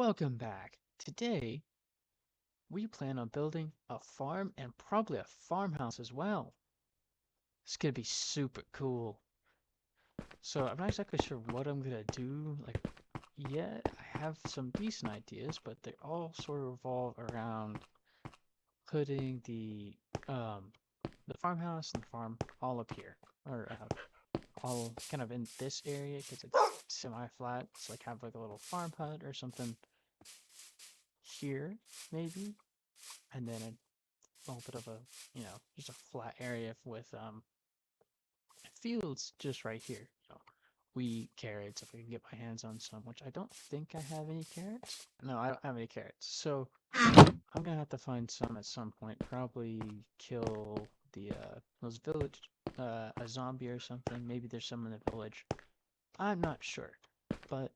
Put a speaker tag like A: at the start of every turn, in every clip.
A: Welcome back. Today, we plan on building a farm and probably a farmhouse as well. It's gonna be super cool. So I'm not exactly sure what I'm gonna do yet. I have some decent ideas, but they all sort of revolve around putting the farmhouse and the farm all up here, or all kind of in this area because it's semi-flat. It's like have like a little farm hut or something here, maybe, and then a little bit of a, just a flat area with fields just right here. Wheat, carrots, if I can get my hands on some, which I don't think I have any carrots. No, I don't have any carrots. So I'm gonna have to find some at some point. Probably kill the those village a zombie or something. Maybe there's some in the village. I'm not sure. But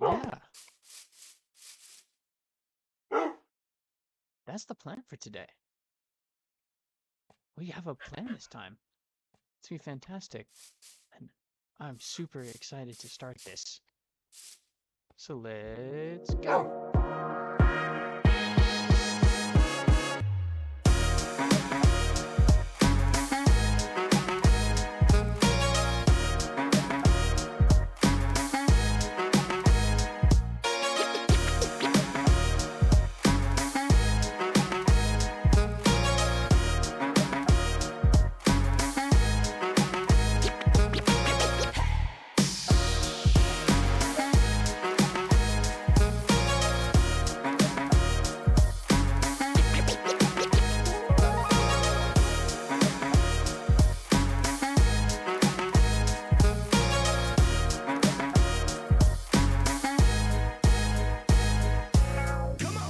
A: yeah, that's the plan for today. We have a plan this time. It's gonna be fantastic. And I'm super excited to start this. So let's go.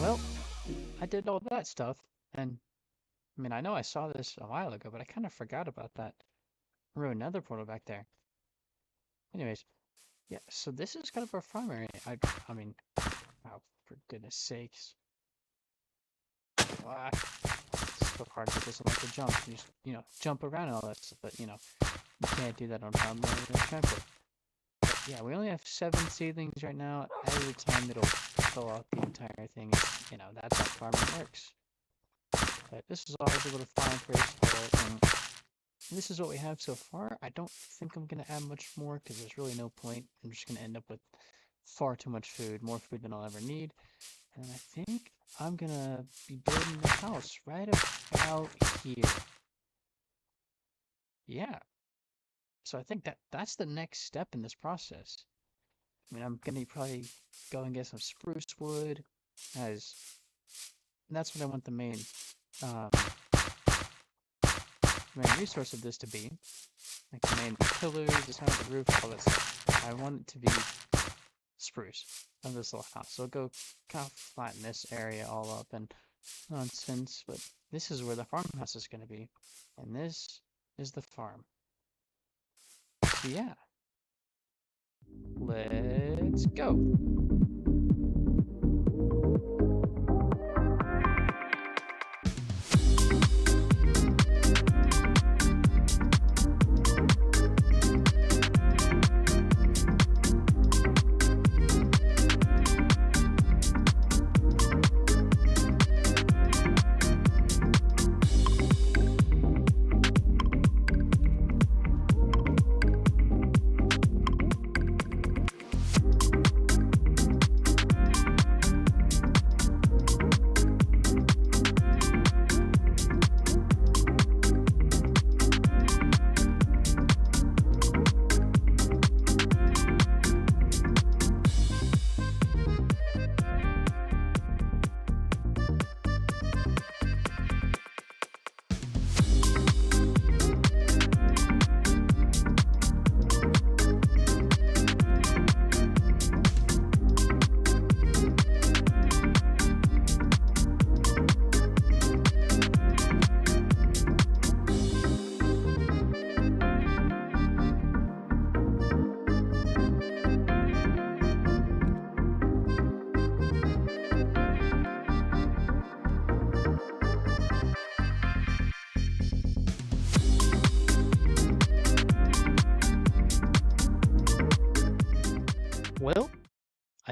A: Well, I did all that stuff, and I mean, I know I saw this a while ago, but I kind of forgot about that. Another portal back there. Anyways, yeah, so this is kind of our farm area. I mean, oh, for goodness sakes. It's so hard to get this like to jump. You just, jump around and all that stuff, but, you can't do that on farm trample. But yeah, we only have 7 seedlings right now. Every time it'll fill out the entire thing. That's how farming works. But this is all I was able to find for explore, and this is what we have so far. I don't think I'm going to add much more because there's really no point. I'm just going to end up with far too much food, more food than I'll ever need. And I think I'm going to be building the house right about here. Yeah. So I think that's the next step in this process. I mean, I'm going to probably go and get some spruce wood, as that's what I want the main resource of this to be. Like the main pillars, the side of the roof, all that stuff. I want it to be spruce of this little house. So I'll go kind of flatten this area all up and nonsense, but this is where the farmhouse is going to be. And this is the farm. So yeah. Let's go.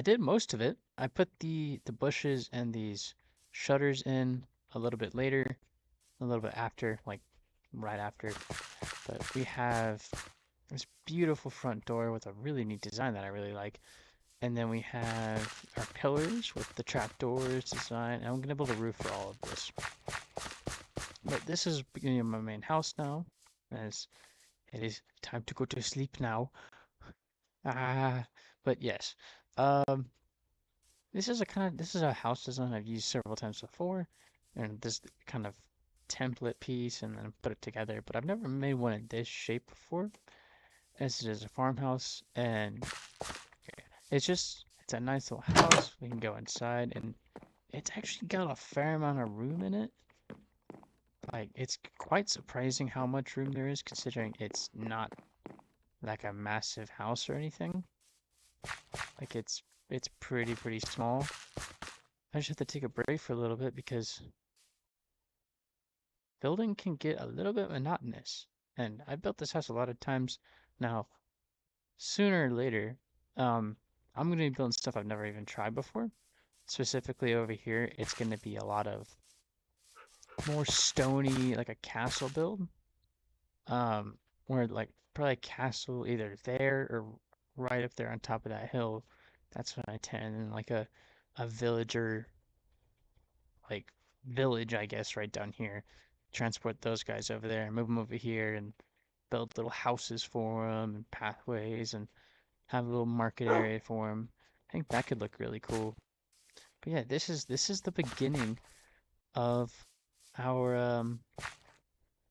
A: I did most of it. I put the bushes and these shutters in a little bit later, a little bit after, like right after. But we have this beautiful front door with a really neat design that I really like. And then we have our pillars with the trapdoors design. And I'm gonna build a roof for all of this. But this is my main house now, as it is time to go to sleep now. Ah, but yes. Um, this is a house design I've used several times before, and this kind of template piece, and then put it together. But I've never made one in this shape before, as it is a farmhouse, and it's a nice little house. We can go inside, and it's actually got a fair amount of room in it. Like, it's quite surprising how much room there is, considering it's not like a massive house or anything. Like, it's pretty small. I just have to take a break for a little bit because building can get a little bit monotonous. And I've built this house a lot of times. Now, sooner or later, I'm going to be building stuff I've never even tried before. Specifically over here, it's going to be a lot of more stony, like a castle build. Um, where like probably a castle either there or right up there on top of that hill. That's what I tend, and like a villager like village, I guess, right down here. Transport those guys over there and move them over here and build little houses for them and pathways and have a little market area for them. I think that could look really cool. But yeah, this is the beginning of our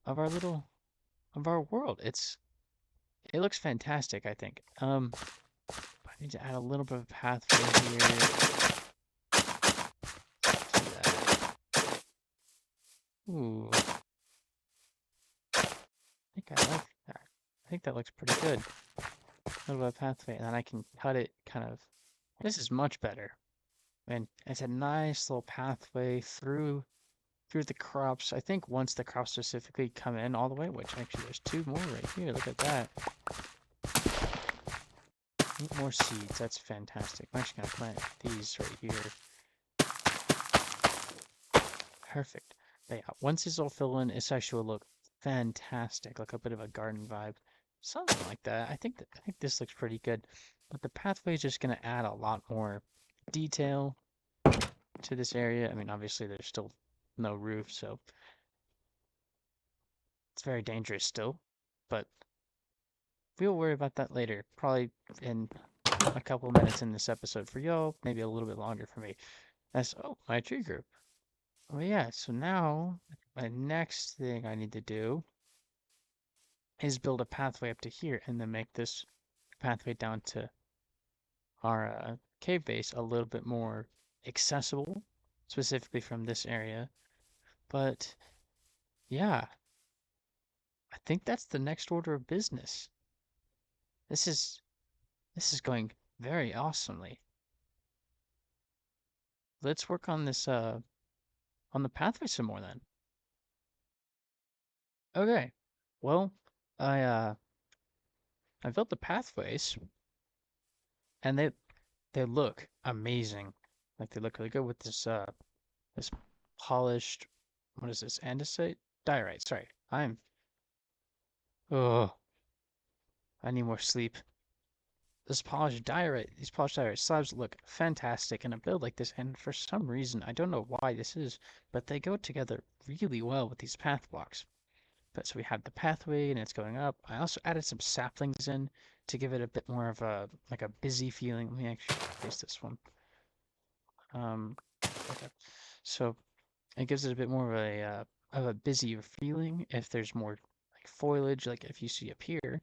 A: of our little of our world. It looks fantastic, I think. I need to add a little bit of pathway here. Do that. Ooh, I think I like that. I think that looks pretty good. A little bit of pathway, and then I can cut it kind of. This is much better. And it's a nice little pathway through the crops. I think once the crops specifically come in all the way, which actually there's two more right here. Look at that. 8 more seeds. That's fantastic. I'm actually gonna plant these right here. Perfect. But yeah, once it's all filled in, it's actually will look fantastic, like a bit of a garden vibe, something like that. I think this looks pretty good. But the pathway is just gonna add a lot more detail to this area. I mean, obviously there's still no roof, so it's very dangerous still. But we'll worry about that later, probably in a couple minutes in this episode for y'all, maybe a little bit longer for me. That's my tree group. Oh yeah, so now my next thing I need to do is build a pathway up to here and then make this pathway down to our cave base a little bit more accessible, specifically from this area. But yeah, I think that's the next order of business. This is this is going very awesomely. Let's work on this on the pathway some more then. Okay. Well, I I built the pathways and they look amazing. Like they look really good with this polished, what is this? Andesite? Diorite, sorry. Oh, I need more sleep. These polished diorite slabs look fantastic in a build like this, and for some reason, I don't know why this is, but they go together really well with these path blocks. But so we have the pathway and it's going up. I also added some saplings in to give it a bit more of a like a busy feeling. Let me actually place this one. Okay. So it gives it a bit more of a busier feeling if there's more like foliage, like if you see up here,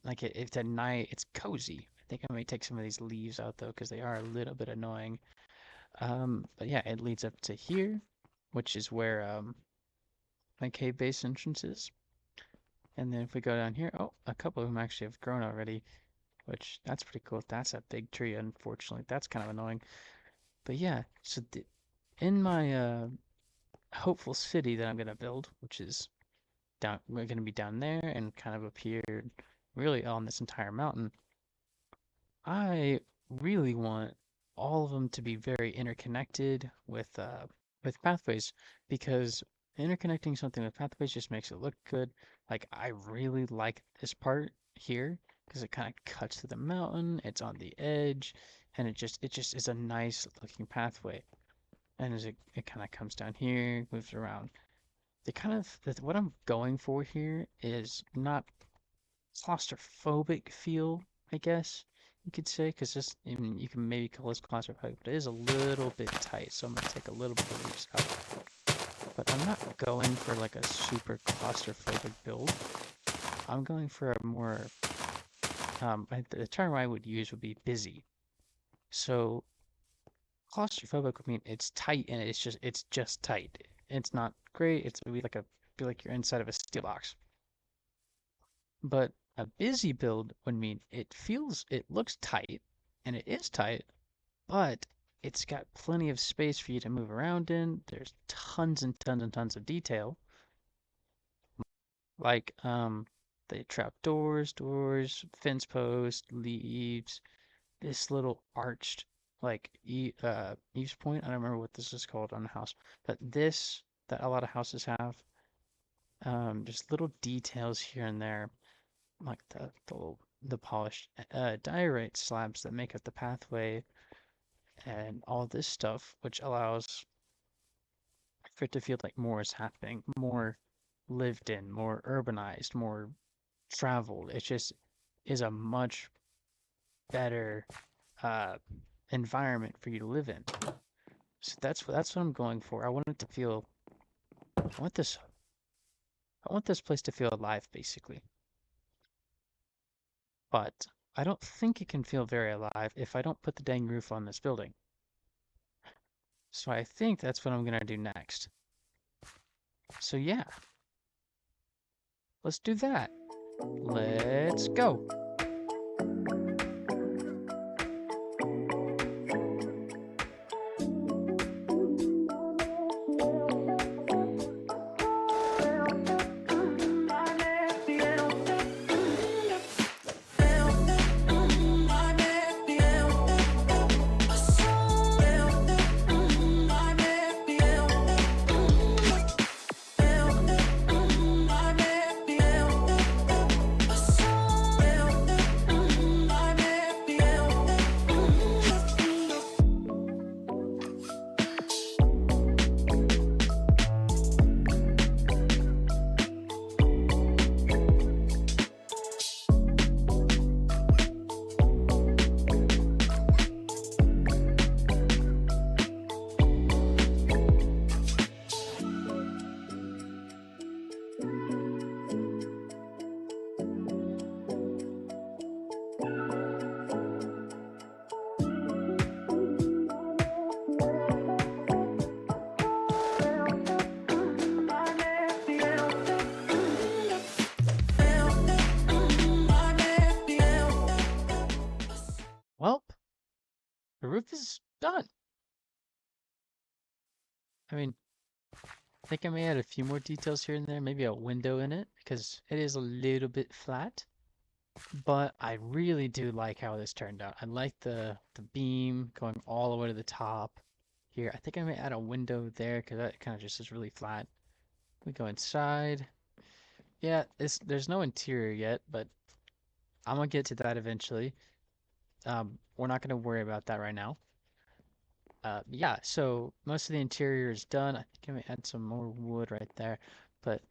A: like if at night it's cozy. I think I might take some of these leaves out though because they are a little bit annoying. But yeah, it leads up to here, which is where my cave base entrance is. And then if we go down here, oh, a couple of them actually have grown already, which that's pretty cool. That's a big tree, unfortunately. That's kind of annoying. But yeah, so in my hopeful city that I'm gonna build, which is we're gonna be down there and kind of up here, really on this entire mountain. I really want all of them to be very interconnected with pathways, because interconnecting something with pathways just makes it look good. Like I really like this part here because it kind of cuts through the mountain. It's on the edge, and it just is a nice looking pathway. And as it kind of comes down here, moves around. What I'm going for here is not claustrophobic feel, I guess you could say, because this, I mean, you can maybe call this claustrophobic, but it is a little bit tight, so I'm gonna take a little bit of leaves out. But I'm not going for like a super claustrophobic build. I'm going for a more, the term I would use would be busy. So claustrophobic would mean it's tight and it's just tight. It's not great. It's maybe like feel like you're inside of a steel box. But a busy build would mean it looks tight, and it is tight, but it's got plenty of space for you to move around in. There's tons and tons and tons of detail, like the trap doors, fence posts, leaves, this little arched like eaves point. I don't remember what this is called on the house, but this that a lot of houses have. Just little details here and there, like the polished diorite slabs that make up the pathway and all this stuff, which allows for it to feel like more is happening, more lived in, more urbanized, more traveled. It just is a much better uh, environment for you to live in. So that's what I'm going for. I want it to feel. I want this. I want this place to feel alive, basically. But I don't think it can feel very alive if I don't put the dang roof on this building. So I think that's what I'm gonna do next. So yeah, let's do that. Let's go. Well, the roof is done. I mean, I think I may add a few more details here and there, maybe a window in it, because it is a little bit flat. But I really do like how this turned out. I like the beam going all the way to the top here. I think I may add a window there because that kind of just is really flat. We go inside. Yeah, there's no interior yet, but I'm gonna get to that eventually. We're not gonna worry about that right now. Yeah, so most of the interior is done. I think I may add some more wood right there, but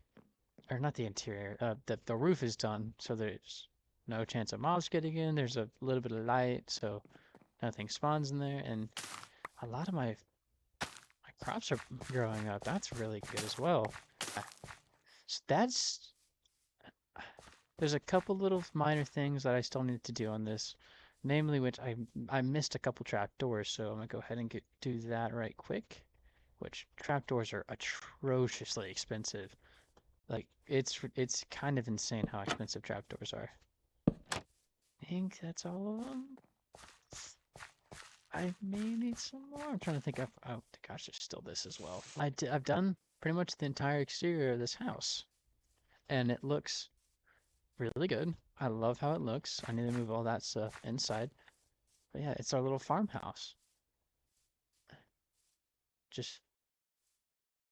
A: or not the interior. The roof is done, so there's no chance of mobs getting in. There's a little bit of light, so nothing spawns in there, and a lot of my crops are growing up. That's really good as well. So there's a couple little minor things that I still need to do on this, namely which I missed a couple trapdoors, so I'm gonna go ahead and do that right quick. Which trapdoors are atrociously expensive. Like it's kind of insane how expensive trapdoors are. I think that's all of them. I may need some more. I'm trying to think of. Oh gosh, there's still this as well. I've done pretty much the entire exterior of this house, and it looks really good. I love how it looks. I need to move all that stuff inside. But yeah, it's our little farmhouse. Just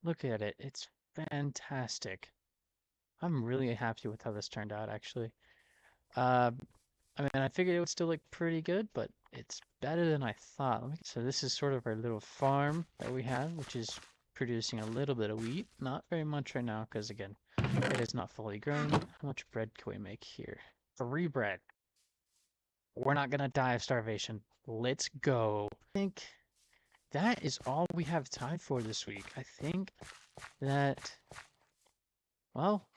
A: look at it. It's fantastic. I'm really happy with how this turned out, actually. Uh, I mean, I figured it would still look pretty good, but it's better than I thought. So this is sort of our little farm that we have, which is producing a little bit of wheat. Not very much right now, because again, it is not fully grown. How much bread can we make here? 3 bread. We're not gonna die of starvation. Let's go. I think that is all we have time for this week. I think that, well,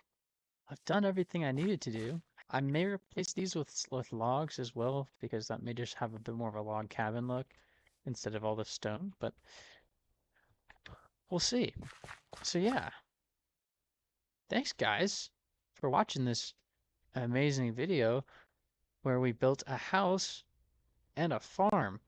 A: I've done everything I needed to do. I may replace these with logs as well, because that may just have a bit more of a log cabin look instead of all the stone, but we'll see. So yeah, thanks guys for watching this amazing video where we built a house and a farm.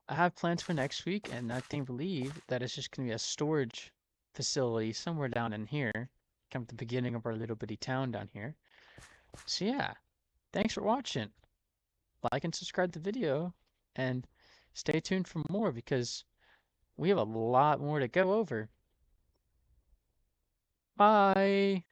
A: I have plans for next week, and I believe that it's just going to be a storage facility somewhere down in here, kind of the beginning of our little bitty town down here. So yeah, thanks for watching. Like and subscribe to the video, and stay tuned for more because we have a lot more to go over. Bye!